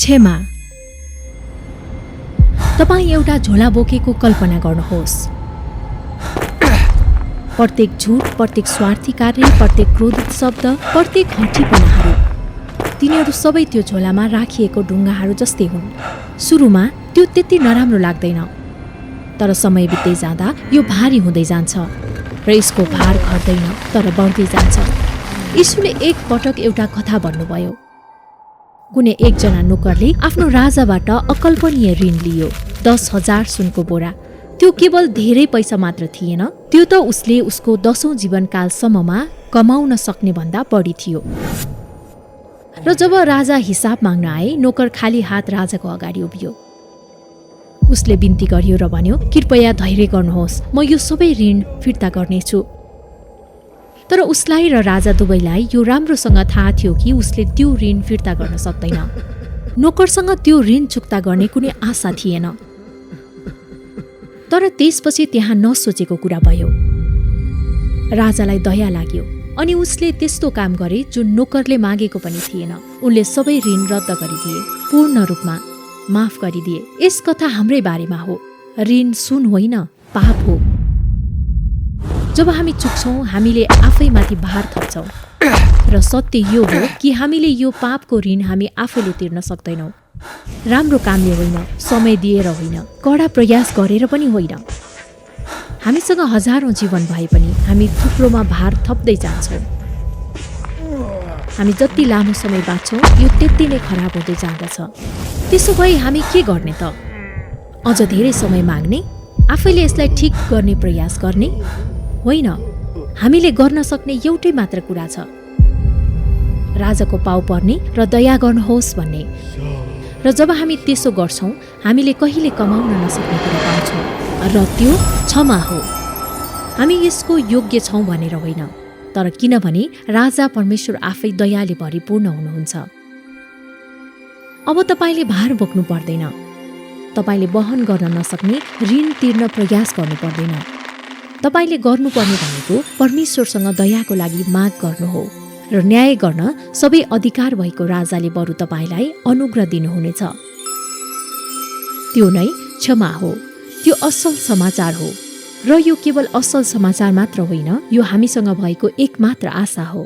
क्षमा। तपाईँ एउटा झोला बोकेको कल्पना गर्नुहोस्। प्रत्येक झुट, प्रत्येक स्वार्थी कार्य, प्रत्येक क्रोधित शब्द, प्रत्येक हठीपनाहरू, तिनीहरू सबै त्यो झोलामा राखिएको ढुङ्गाहरू जस्तै हुन्। सुरुमा त्यो त्यति नराम्रो लाग्दैन, तर समय बित्दै जाँदा यो भारी हुँदै जान्छ र यसको भार घट्दैन तर बढ्दै जान्छ। यीशुले एक पटक एउटा कथा भन्नुभयो। कुनै एकजना नोकरले आफ्नो राजाबाट अकल्पनीय ऋण लियो, 10,000 सुनको बोरा। त्यो केवल धेरै पैसा मात्र थिएन, त्यो त उसले उसको 10औं जीवनकालसम्ममा कमाउन सक्ने भन्दा बढी थियो। र जब राजा हिसाब माग्न आए, नोकर खाली हात राजाको अगाडि उभियो। उसले बिन्ती गर्यो र भन्यो, कृपया धैर्य गर्नुहोस्, म यो सबै ऋण फिर्ता गर्नेछु। तर उसलाई र राजा दुवैलाई यो राम्रोसँग थाहा थियो कि उसले त्यो ऋण फिर्ता गर्न सक्दैन। नोकरसँग त्यो ऋण चुक्ता गर्ने कुनै आशा थिएन। तर त्यसपछि त्यहाँ नसोचेको कुरा भयो। राजालाई दया लाग्यो अनि उसले त्यस्तो काम गरे जुन नोकरले मागेको पनि थिएन। उनले सबै ऋण रद्द गरिदिए, पूर्ण रूपमा माफ गरिदिए। यस कथा हाम्रै बारेमा हो। ऋण सुन होइन, पाप हो। जब हामी चुक्छौँ, हामीले आफैमाथि भार थप्छौँ र सत्य यो हो कि हामीले यो पापको ऋण हामी आफैले तिर्न सक्दैनौँ। राम्रो कामले होइन, समय दिएर होइन, कडा प्रयास गरेर पनि होइन। हामीसँग हजारौं जीवन भए पनि हामी थुप्रोमा भार थप्दै जान्छौँ। हामी जति लामो समय बाँच्छौँ, यो त्यति नै खराब हुँदै जाँदछ। त्यसो भए हामी के गर्ने त? अझ धेरै समय माग्ने? आफैले यसलाई ठिक गर्ने प्रयास गर्ने? होइन, हामीले गर्न सक्ने एउटै मात्र कुरा छ, राजाको पाउ पर्ने र दया गर्नुहोस् भन्ने। र जब हामी त्यसो गर्छौँ, हामीले कहिले कमाउन नसक्ने कुरा पाउँछौँ, र त्यो क्षमा हो। हामी यसको योग्य छौँ भनेर होइन, तर किनभने राजा परमेश्वर आफै दयाले भरिपूर्ण हुनुहुन्छ। अब तपाईँले भार बोक्नु पर्दैन। तपाईँले वहन गर्न नसक्ने ऋण तिर्न प्रयास गर्नु पर्दैन। तपाईँले गर्नुपर्ने भनेको परमेश्वरसँग दयाको लागि माग गर्नु हो र न्याय गर्न सबै अधिकार भएको राजाले बरु तपाईँलाई अनुग्रह दिनुहुनेछ। त्यो नै क्षमा हो। त्यो असल समाचार हो। र यो केवल असल समाचार मात्र होइन, यो हामीसँग भएको एकमात्र आशा हो।